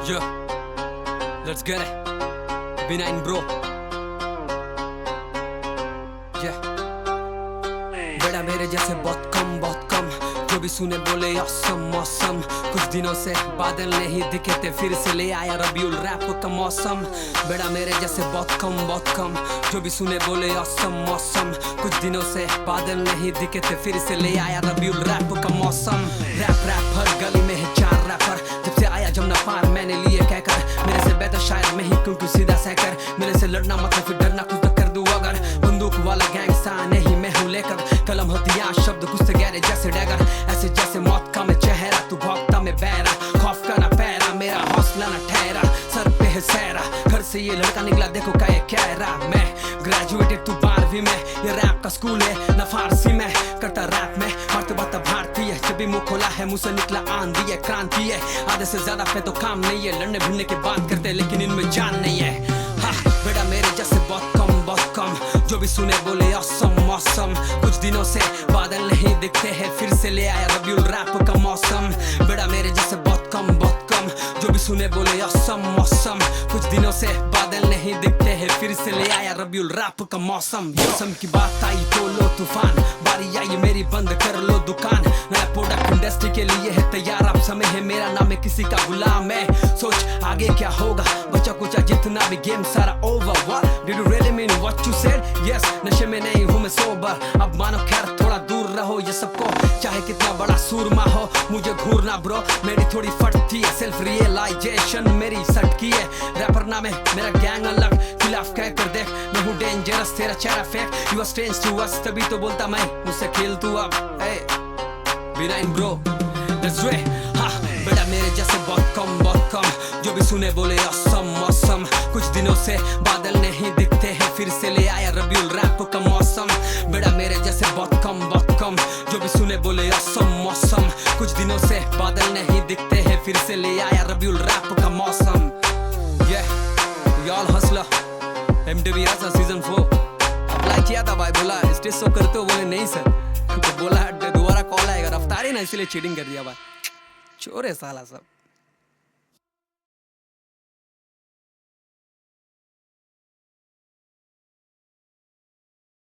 Yo, let's get it. B9 bro. Yeah. बड़ा मेरे जैसे बहुत कम जो भी सुने बोले औसम मौसम। कुछ दिनों से बादल नहीं दिखे थे, फिर से ले आया रबीउल रैप का मौसम। बड़ा मेरे जैसे बहुत कम जो भी सुने बोले औसम मौसम। कुछ दिनों से बादल नहीं दिखे थे, फिर से ले आया रबीउल रैप का मौसम। रैप हर गली में है 4 रैपर। जब से आया जमुना पार मैंने लिए कहकर, मेरे से बेहतर शायर मैं ही क्योंकि सीधा सहकर। मेरे से लड़ना मतलब फिर डरना, कुछ तो कर दूं अगर। बंदूक वाला गैंगस्टर नहीं मैं हूँ लेकर, कलम हथियार शब्द कुछ से गहरे जैसे डैगर। ऐसे जैसे मौत का मैं चेहरा, तू भौंकता मैं बहरा। खौफ का ना पैरा, मेरा हौसला ना ठहरा। सर पे है सहरा, घर से ये लड़का निकला देखो क्या ये कह रहा। मैं ग्रेजुएटेड तू 12वीं में, ये रैप का स्कूल है ना फारसी में। करता रैप में मर्तबा तब भारतीय है, जब भी मुंह खोला है मुंह से निकला आंधी है, क्रांति है। आधे से ज्यादा पे तो काम नहीं है, लड़ने भिड़ने की बात करते लेकिन इनमें जान नहीं है। हाँ बेटा मेरे जैसे बहुत कम जो भी सुने बोले औसम मौसम। कुछ दिनों से बादल नहीं दिखते हैं, फिर से ले आया रबीउल रैप का मौसम। बेटा मेरे जैसे बहुत कम जो भी सुने बोले औसम मौसम। कुछ दिनों से बादल नहीं दिखते हैं, फिर से ले आया रबीउल रैप का मौसम। मौसम की बात आई तो लो तूफान, बारी आई मेरी बंद कर लो दुकान। नया प्रोडक्ट इंडस्ट्री के लिए है तैयार, अब समय है मेरा नाम है किसी का गुलाम है। सोच आगे क्या होगा, बचा कुचा जितना भी गेम सारा over. What did you really mean what you said? Yes, नशे में नहीं हूँ मैं सोबर। अब मानो खैर थोड़ा दूर रहो ये सबको, चाहे कितना बड़ा सूरमा हो मुझे घूरना ब्रो। मेरी थोड़ी फटती है सेल्फ रियलाइजेशन, मेरी सटकी है। रैपर नाम है मेरा गैंग अलग, खिलाफ कह कर देख मैं हूँ डेंजरस। तेरा चेहरा fake, you are strange to us, तभी तो बोलता मैं मुझसे खेल तू अब। B9 bro, let's do it. हाँ बेटा मेरे जैसे बहुत कम जो भी सुने बोले औसम मौसम। कुछ दिनों से बादल नहीं दिखते हैं, फिर से ले आया रबीउल रैप का मौसम। बेटा मेरे जैसे बहुत कम जो भी सुने बोले औसम मौसम। कुछ दिनों से बादल नहीं दिखते हैं, फिर से ले आया रबीउल रैप का मौसम। Yeah, y'all hustler, MTV Raza season 4 apply किया था भाई, बोला स्टेज शो करते हो, बोले नहीं सर। तो बोला दोबारा कॉल आएगा, रफ्तार ही ना इसलिए चीटिंग कर दिया भाई। चोर है साला सब।